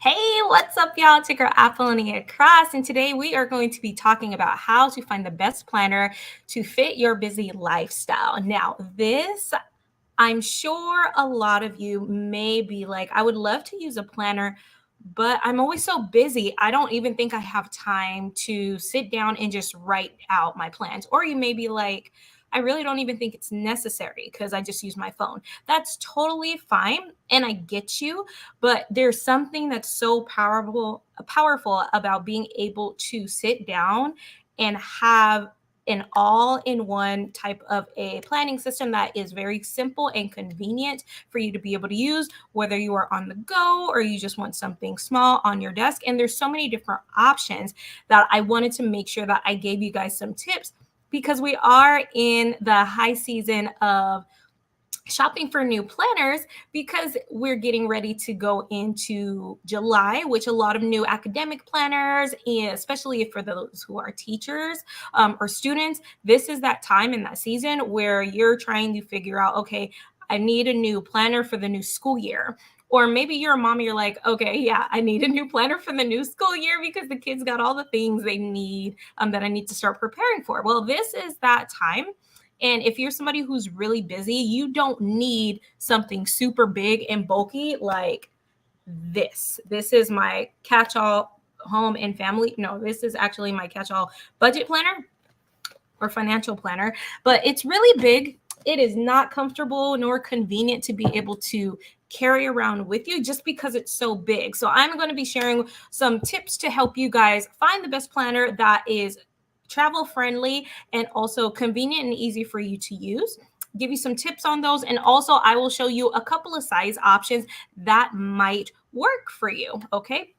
Hey, what's up, y'all? It's your girl Apolonia Cross, and today we are going to be talking about how to find the best planner to fit your busy lifestyle. Now, I'm sure a lot of you may be like, I would love to use a planner, but I'm always so busy. I don't even think I have time to sit down and just write out my plans. Or you may be like, I really don't even think it's necessary because I just use my phone. That's totally fine. And I get you, but there's something that's so powerful about being able to sit down and have an all-in-one type of a planning system that is very simple and convenient for you to be able to use, whether you are on the go or you just want something small on your desk. And there's so many different options that I wanted to make sure that I gave you guys some tips because we are in the high season of shopping for new planners because we're getting ready to go into July, which a lot of new academic planners, and especially for those who are teachers or students, this is that time in that season where you're trying to figure out, okay, I need a new planner for the new school year. Or maybe you're a mom, you're like, okay, yeah, I need a new planner for the new school year because the kids got all the things they need that I need to start preparing for. Well, this is that time. And if you're somebody who's really busy, you don't need something super big and bulky like this. This is my catch-all home and family. No, this is actually my catch-all budget planner or financial planner, but it's really big. It is not comfortable nor convenient to be able to carry around with you just because it's so big. So I'm going to be sharing some tips to help you guys find the best planner that is travel friendly and also convenient and easy for you to use. Give you some tips on those. And also, I will show you a couple of size options that might work for you. Okay.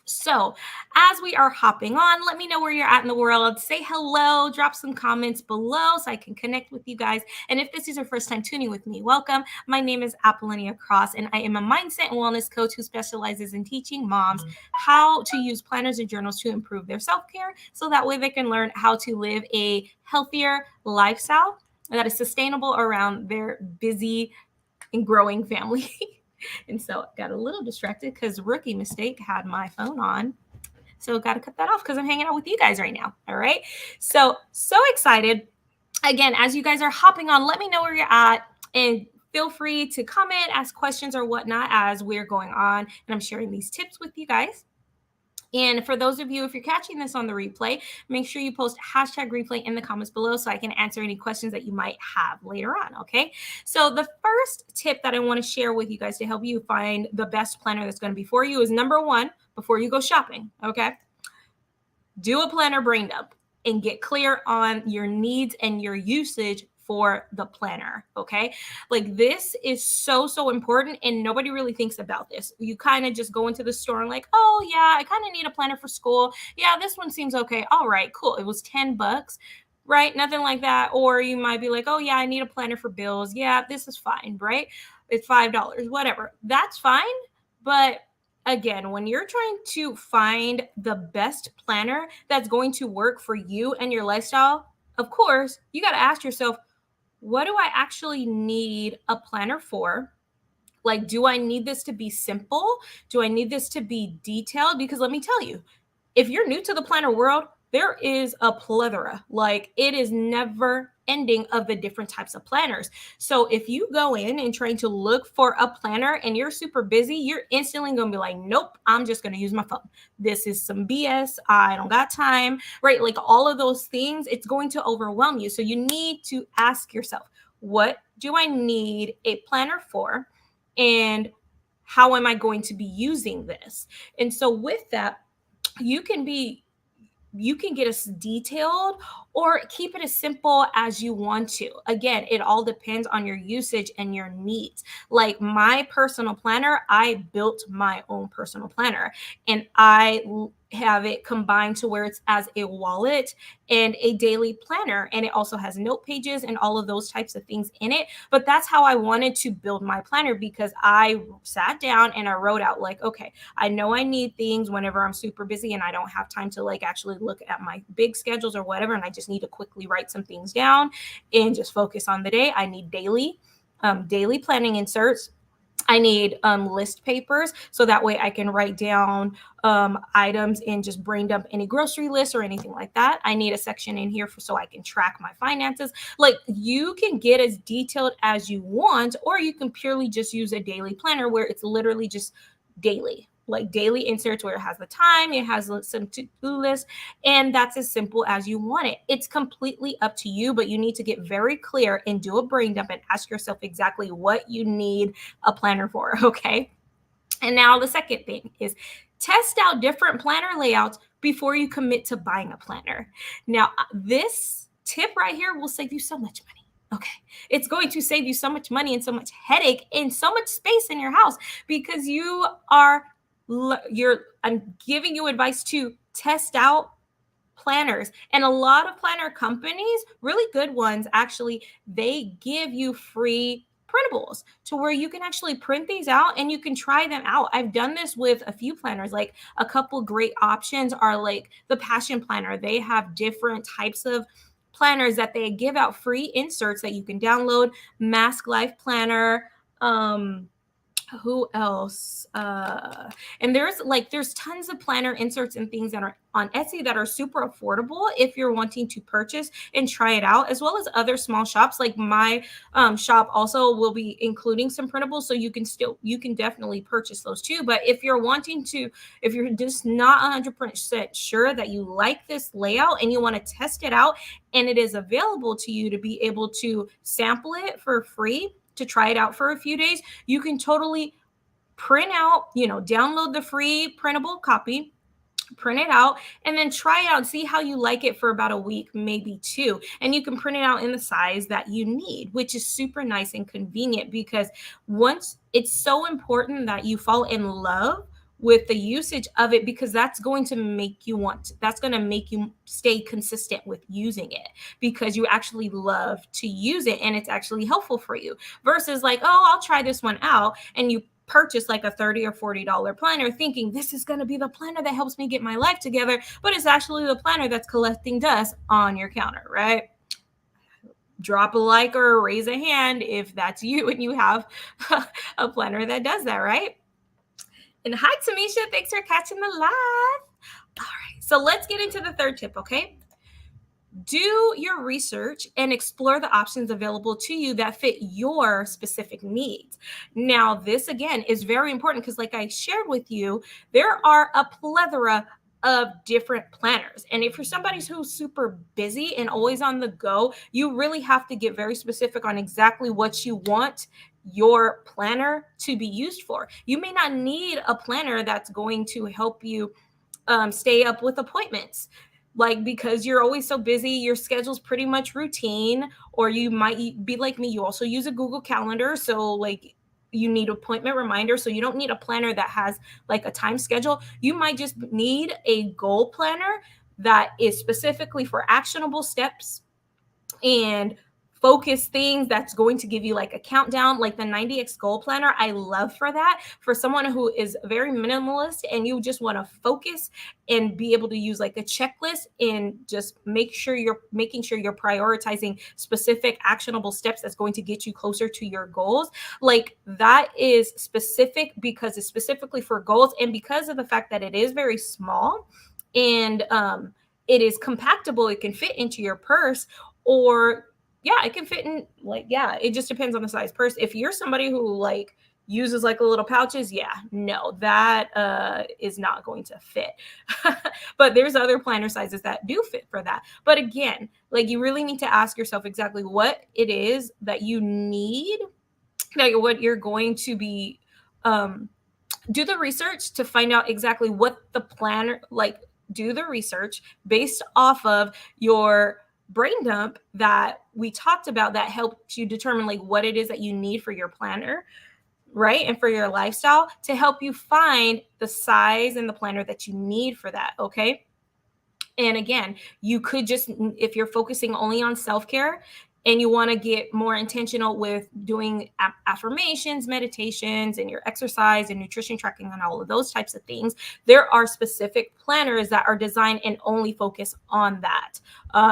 So, as we are hopping on, let me know where you're at in the world. Say hello, drop some comments below so I can connect with you guys. And if this is your first time tuning with me, welcome. My name is Apolonia Cross, and I am a mindset and wellness coach who specializes in teaching moms how to use planners and journals to improve their self-care so that way they can learn how to live a healthier lifestyle that is sustainable around their busy and growing family. And so I got a little distracted because rookie mistake had my phone on. So got to cut that off because I'm hanging out with you guys right now. All right. So excited. Again, as you guys are hopping on, let me know where you're at and feel free to comment, ask questions or whatnot as we're going on. And I'm sharing these tips with you guys. And for those of you, if you're catching this on the replay, make sure you post hashtag replay in the comments below so I can answer any questions that you might have later on. Okay. So the first tip that I want to share with you guys to help you find the best planner that's going to be for you is number one, before you go shopping. Okay. Do a planner brain dump and get clear on your needs and your usage for the planner. Okay. Like this is so important. And nobody really thinks about this. You kind of just go into the store and like, oh yeah, I kind of need a planner for school. Yeah, this one seems okay. All right, cool. It was $10, right? Nothing like that. Or you might be like, oh yeah, I need a planner for bills. Yeah, this is fine, right? It's $5, whatever. That's fine. But again, when you're trying to find the best planner that's going to work for you and your lifestyle, of course, you got to ask yourself, what do I actually need a planner for? Like, do I need this to be simple? Do I need this to be detailed? Because let me tell you, if you're new to the planner world, there is a plethora. Like it is never ending of the different types of planners. So if you go in and trying to look for a planner and you're super busy, you're instantly going to be like, nope, I'm just going to use my phone. This is some BS. I don't got time, right? Like all of those things, it's going to overwhelm you. So you need to ask yourself, what do I need a planner for? And how am I going to be using this? And so with that, you can get as detailed or keep it as simple as you want to. Again, it all depends on your usage and your needs. Like my personal planner, I built my own personal planner and I have it combined to where it's as a wallet and a daily planner. And it also has note pages and all of those types of things in it. But that's how I wanted to build my planner because I sat down and I wrote out like, okay, I know I need things whenever I'm super busy and I don't have time to like actually look at my big schedules or whatever. And I just need to quickly write some things down and just focus on the day. I need daily planning inserts. I need list papers so that way I can write down items and just brain dump any grocery list or anything like that. I need a section in here so I can track my finances. Like, you can get as detailed as you want, or you can purely just use a daily planner where it's literally just daily, like daily inserts where it has the time, it has some to-do list, and that's as simple as you want it. It's completely up to you, but you need to get very clear and do a brain dump and ask yourself exactly what you need a planner for, okay? And now the second thing is test out different planner layouts before you commit to buying a planner. Now, this tip right here will save you so much money. Okay, it's going to save you so much money and so much headache and so much space in your house, because I'm giving you advice to test out planners. And a lot of planner companies, really good ones actually, they give you free printables to where you can actually print these out and you can try them out. I've done this with a few planners. Like, a couple great options are like the Passion Planner. They have different types of planners that they give out free inserts that you can download. Mask Life Planner, who else? And there's tons of planner inserts and things that are on Etsy that are super affordable if you're wanting to purchase and try it out, as well as other small shops. Like my shop also will be including some printables, so you can definitely purchase those too. But if you're just not 100% sure that you like this layout and you want to test it out, and it is available to you to be able to sample it for free, to try it out for a few days, you can totally print out, download the free printable copy, print it out, and then try it out and see how you like it for about a week, maybe two. And you can print it out in the size that you need, which is super nice and convenient, because once it's so important that you fall in love with the usage of it, because that's going to make you stay consistent with using it, because you actually love to use it and it's actually helpful for you, versus like, oh, I'll try this one out, and you purchase like a $30 or $40 planner thinking this is going to be the planner that helps me get my life together, but it's actually the planner that's collecting dust on your counter, right? Drop a like or raise a hand if that's you and you have a planner that does that, right? And hi, Tamisha. Thanks for catching the live. All right. So let's get into the third tip, okay? Do your research and explore the options available to you that fit your specific needs. Now, this again is very important because, like I shared with you, there are a plethora of different planners. And if you're somebody who's super busy and always on the go, you really have to get very specific on exactly what you want your planner to be used for. You may not need a planner that's going to help you stay up with appointments, like, because you're always so busy, your schedule's pretty much routine. Or you might be like me, you also use a Google Calendar, so like you need appointment reminders, so you don't need a planner that has like a time schedule. You might just need a goal planner that is specifically for actionable steps and focus things, that's going to give you like a countdown, like the 90X goal planner. I love for that, for someone who is very minimalist and you just want to focus and be able to use like a checklist and just making sure you're prioritizing specific actionable steps that's going to get you closer to your goals. Like, that is specific because it's specifically for goals, and because of the fact that it is very small and it is compactable, it can fit into your purse, or it can fit in, like, it just depends on the size purse. If you're somebody who like uses like little pouches, no, that is not going to fit. But there's other planner sizes that do fit for that. But again, like, you really need to ask yourself exactly what it is that you need, like what you're going to be do the research to find out exactly what the planner, like, do the research based off of your brain dump that we talked about, that helps you determine like what it is that you need for your planner, right? And for your lifestyle, to help you find the size and the planner that you need for that, okay? And again, you could just, if you're focusing only on self-care, and you want to get more intentional with doing affirmations, meditations, and your exercise and nutrition tracking and all of those types of things, there are specific planners that are designed and only focus on that.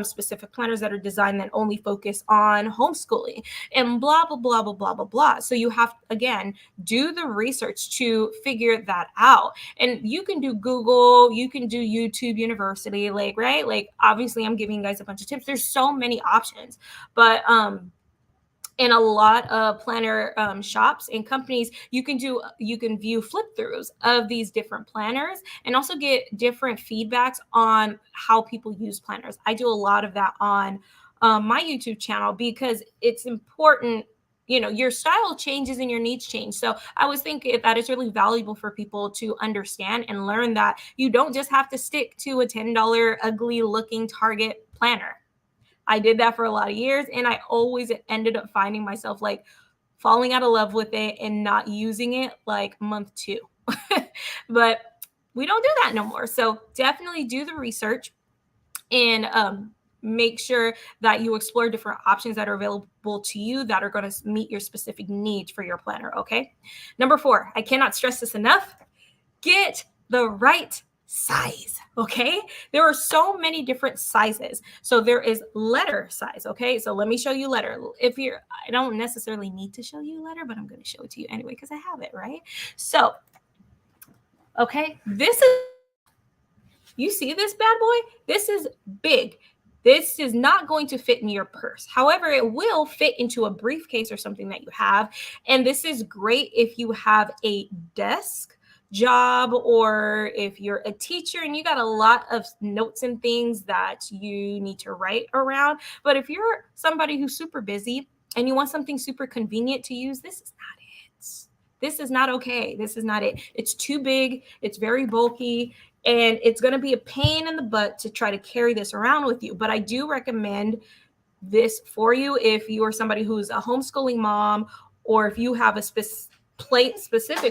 Specific planners that are designed that only focus on homeschooling and blah, blah, blah, blah, blah, blah, blah. So you have, again, do the research to figure that out. And you can do Google, you can do YouTube University, like, right? Like, obviously I'm giving you guys a bunch of tips. There's so many options. But in a lot of planner shops and companies, you can view flip throughs of these different planners and also get different feedbacks on how people use planners. I do a lot of that on my YouTube channel because it's important. You know, your style changes and your needs change. So I was thinking that it's really valuable for people to understand and learn that you don't just have to stick to a $10 ugly looking Target planner. I did that for a lot of years, and I always ended up finding myself like falling out of love with it and not using it like month 2. But we don't do that no more. So definitely do the research and make sure that you explore different options that are available to you that are going to meet your specific needs for your planner. Okay. Number 4, I cannot stress this enough. Get the right size. Okay. There are so many different sizes. So there is letter size. Okay. So let me show you letter. I don't necessarily need to show you letter, but I'm going to show it to you anyway, because I have it, right? So, okay. You see this bad boy? This is big. This is not going to fit in your purse. However, it will fit into a briefcase or something that you have. And this is great if you have a desk job or if you're a teacher and you got a lot of notes and things that you need to write around. But if you're somebody who's super busy and you want something super convenient to use, this is not it. This is not okay. This is not it. It's too big. It's very bulky. And it's going to be a pain in the butt to try to carry this around with you. But I do recommend this for you if you are somebody who's a homeschooling mom, or if you have a specific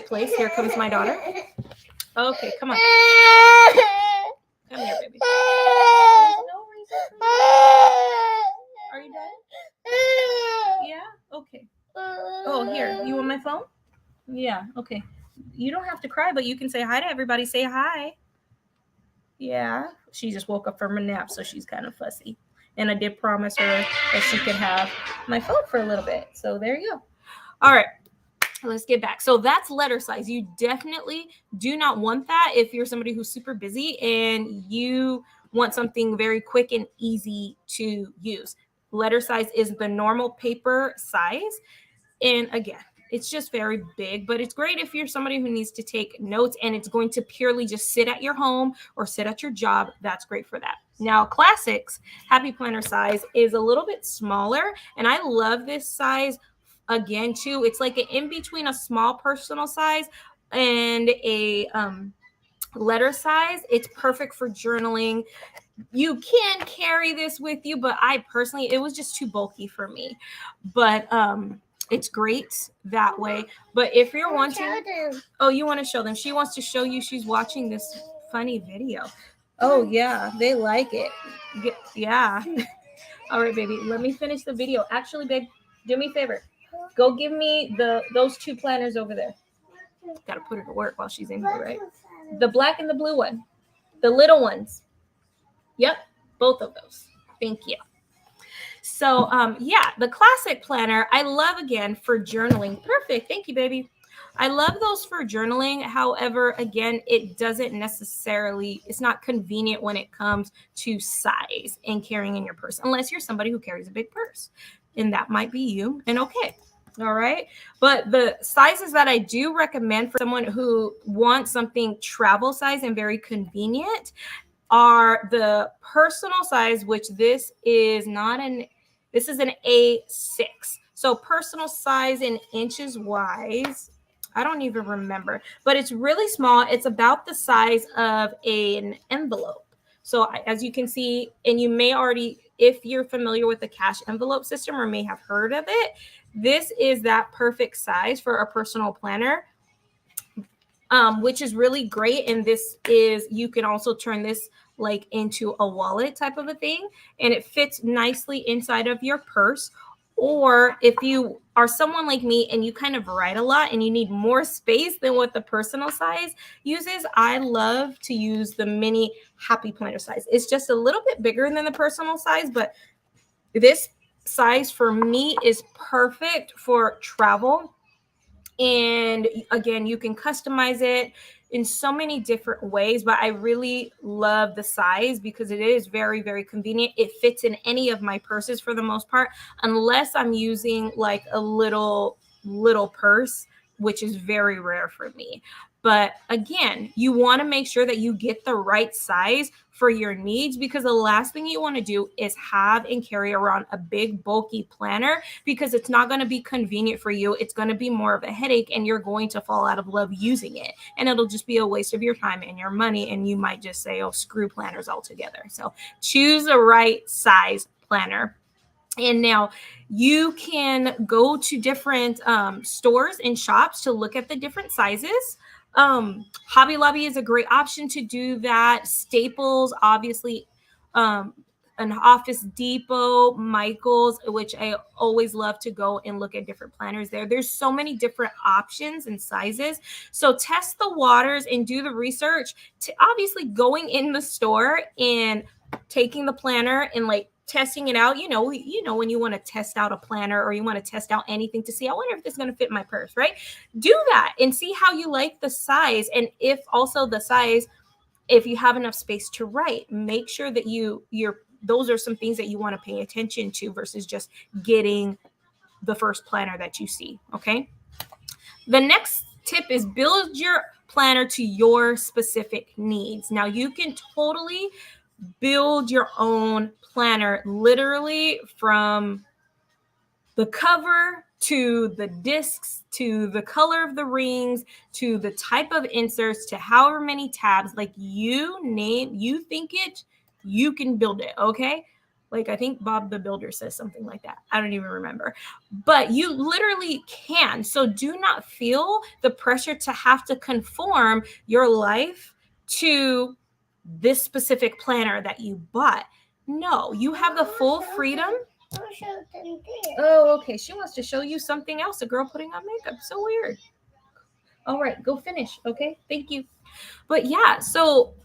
place. Here comes my daughter. Okay, come on. Come here, baby. There's no reason. Are you done? Yeah? Okay. Oh, here. You want my phone? Yeah, okay. You don't have to cry, but you can say hi to everybody. Say hi. Yeah, she just woke up from a nap, so she's kind of fussy. And I did promise her that she could have my phone for a little bit. So there you go. All right, let's get back. So that's letter size. You definitely do not want that if you're somebody who's super busy and you want something very quick and easy to use. Letter size is the normal paper size. And again, it's just very big, but it's great if you're somebody who needs to take notes and it's going to purely just sit at your home or sit at your job. That's great for that. Now, Classics Happy Planner size is a little bit smaller, and I love this size again too. It's like an in between a small personal size and a letter size. It's perfect for journaling. You can carry this with you, but I personally, it was just too bulky for me. But it's great that way. But if you're wanting, you want to show them. She wants to show you she's watching this funny video. Oh yeah, they like it. Yeah. All right, baby. Let me finish the video. Actually, babe, do me a favor. Go give me those 2 planners over there. Got to put her to work while she's in here, right? The black and the blue one. The little ones. Yep, both of those. Thank you. So, the Classic Planner, I love, again, for journaling. Perfect. Thank you, baby. I love those for journaling. However, again, it doesn't necessarily, it's not convenient when it comes to size and carrying in your purse, unless you're somebody who carries a big purse. And that might be you. And okay. All right. But the sizes that I do recommend for someone who wants something travel size and very convenient are the personal size, which this is an A6. So personal size in inches wise, I don't even remember, but it's really small. It's about the size of an envelope. So as you can see, and you may already, if you're familiar with the cash envelope system or may have heard of it, this is that perfect size for a personal planner. Which is really great. And this is, you can also turn this like into a wallet type of a thing, and it fits nicely inside of your purse. Or if you are someone like me and you kind of write a lot and you need more space than what the personal size uses, I love to use the mini happy planner size. It's just a little bit bigger than the personal size, but this size for me is perfect for travel. And again, you can customize it in so many different ways, but I really love the size because it is very, very convenient. It fits in any of my purses for the most part, unless I'm using like a little purse, which is very rare for me. But again, you want to make sure that you get the right size for your needs, because the last thing you want to do is have and carry around a big bulky planner, because it's not going to be convenient for you. It's going to be more of a headache, and you're going to fall out of love using it, and it'll just be a waste of your time and your money, and you might just say, oh, screw planners altogether. So choose the right size planner. And now you can go to different stores and shops to look at the different sizes. Hobby Lobby is a great option to do that. Staples, obviously, um, an Office Depot, Michael's, which I always love to go and look at different planners there. There's so many different options and sizes. So test the waters and do the research to obviously going in the store and taking the planner and like testing it out. When you want to test out a planner or you want to test out anything to see, I wonder if this is going to fit my purse, right? Do that and see how you like the size. And if also the size, if you have enough space to write, make sure that those are some things that you want to pay attention to versus just getting the first planner that you see. Okay. The next tip is build your planner to your specific needs. Now you can totally build your own planner, literally from the cover to the discs to the color of the rings to the type of inserts to however many tabs, like you think it, you can build it. Okay. Like I think Bob the Builder says something like that. I don't even remember, but you literally can. So do not feel the pressure to have to conform your life to this specific planner that you bought. No, you have the full freedom. Oh, okay. She wants to show you something else. A girl putting on makeup. So weird. All right, go finish. Okay, thank you. But yeah, so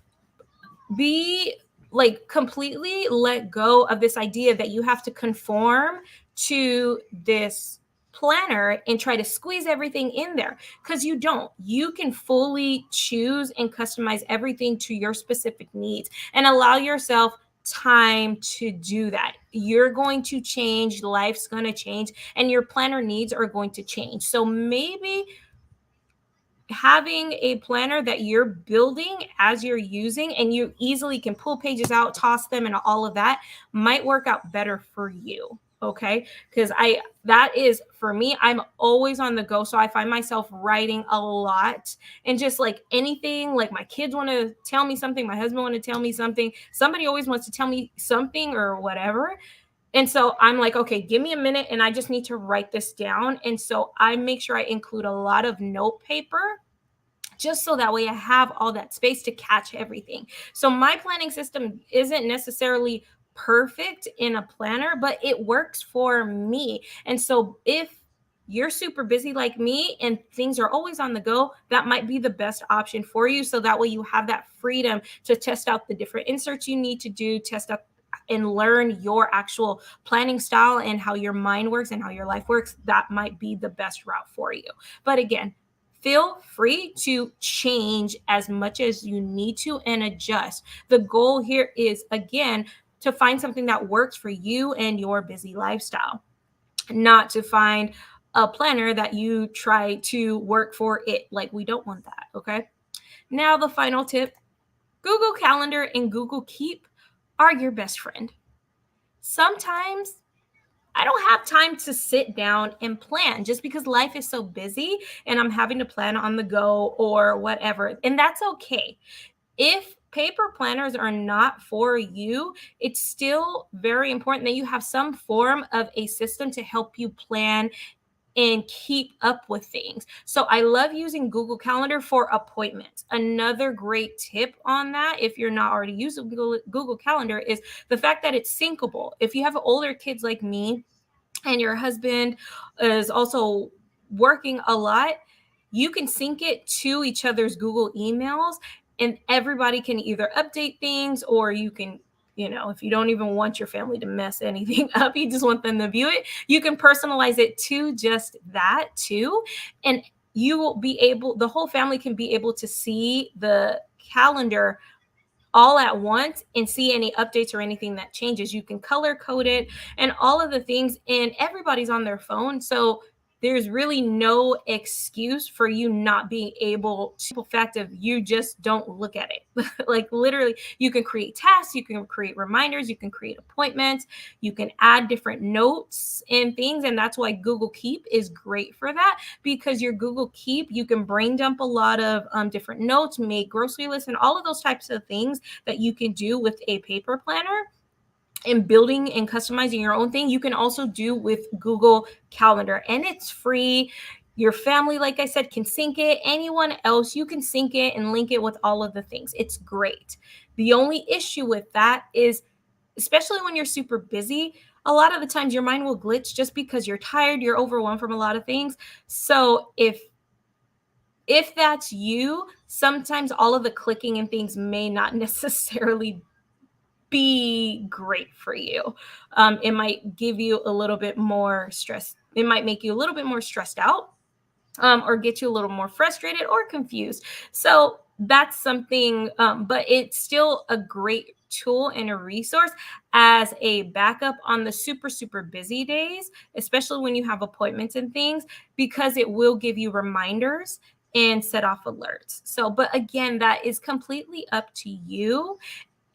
be like completely let go of this idea that you have to conform to this planner and try to squeeze everything in there, because you don't. You can fully choose and customize everything to your specific needs and allow yourself time to do that. You're going to change, life's going to change, and your planner needs are going to change. So maybe having a planner that you're building as you're using and you easily can pull pages out, toss them, and all of that might work out better for you. Okay. Because that is for me, I'm always on the go. So I find myself writing a lot, and just like anything, like my kids want to tell me something, my husband want to tell me something, somebody always wants to tell me something or whatever. And so I'm like, okay, give me a minute and I just need to write this down. And so I make sure I include a lot of note paper, just so that way I have all that space to catch everything. So my planning system isn't necessarily perfect in a planner, but it works for me. And so if you're super busy like me and things are always on the go, that might be the best option for you. So that way you have that freedom to test out the different inserts you need to do, test out and learn your actual planning style and how your mind works and how your life works. That might be the best route for you. But again, feel free to change as much as you need to and adjust. The goal here is, again, to find something that works for you and your busy lifestyle, not to find a planner that you try to work for it. Like, we don't want that. Okay. Now, the final tip: Google Calendar and Google Keep are your best friend. Sometimes I don't have time to sit down and plan just because life is so busy and I'm having to plan on the go or whatever. And that's okay. If paper planners are not for you, it's still very important that you have some form of a system to help you plan and keep up with things. So I love using Google Calendar for appointments. Another great tip on that, if you're not already using Google Calendar, is the fact that it's syncable. If you have older kids like me and your husband is also working a lot, you can sync it to each other's Google emails, and everybody can either update things, or you can, if you don't even want your family to mess anything up, you just want them to view it, you can personalize it to just that too. And you will be able, the whole family can be able to see the calendar all at once and see any updates or anything that changes. You can color code it and all of the things, and everybody's on their phone. So there's really no excuse for you not being able to, the fact of you just don't look at it. Like literally, you can create tasks, you can create reminders, you can create appointments, you can add different notes and things. And that's why Google Keep is great for that, because your Google Keep, you can brain dump a lot of different notes, make grocery lists, and all of those types of things that you can do with a paper planner. And building and customizing your own thing, you can also do with Google Calendar, and it's free. Your family, like I said, can sync it. Anyone else, you can sync it and link it with all of the things. It's great. The only issue with that is, especially when you're super busy, a lot of the times your mind will glitch just because you're tired, you're overwhelmed from a lot of things. So if that's you, sometimes all of the clicking and things may not necessarily be great for you. It might give you a little bit more stress. It might make you a little bit more stressed out, or get you a little more frustrated or confused. So that's something, but it's still a great tool and a resource as a backup on the super, super busy days, especially when you have appointments and things, because it will give you reminders and set off alerts. So, but again, that is completely up to you.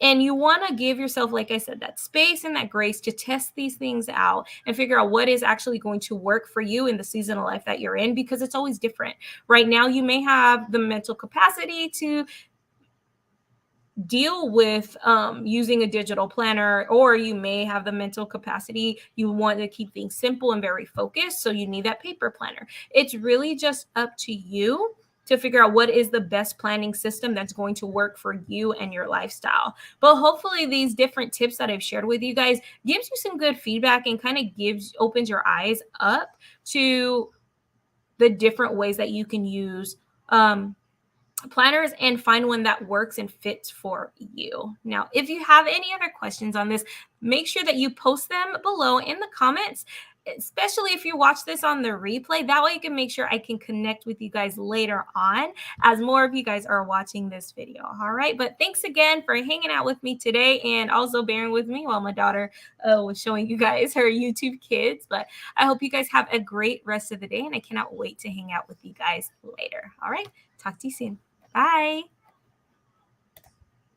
And you want to give yourself, like I said, that space and that grace to test these things out and figure out what is actually going to work for you in the season of life that you're in, because it's always different. Right now, you may have the mental capacity to deal with using a digital planner, or you may have the mental capacity, you want to keep things simple and very focused, so you need that paper planner. It's really just up to you to figure out what is the best planning system that's going to work for you and your lifestyle. But hopefully these different tips that I've shared with you guys gives you some good feedback and kind of opens your eyes up to the different ways that you can use planners and find one that works and fits for you. Now, if you have any other questions on this, make sure that you post them below in the comments, especially if you watch this on the replay. That way you can make sure I can connect with you guys later on as more of you guys are watching this video. All right. But thanks again for hanging out with me today and also bearing with me while my daughter was showing you guys her YouTube kids. But I hope you guys have a great rest of the day, and I cannot wait to hang out with you guys later. All right. Talk to you soon. Bye.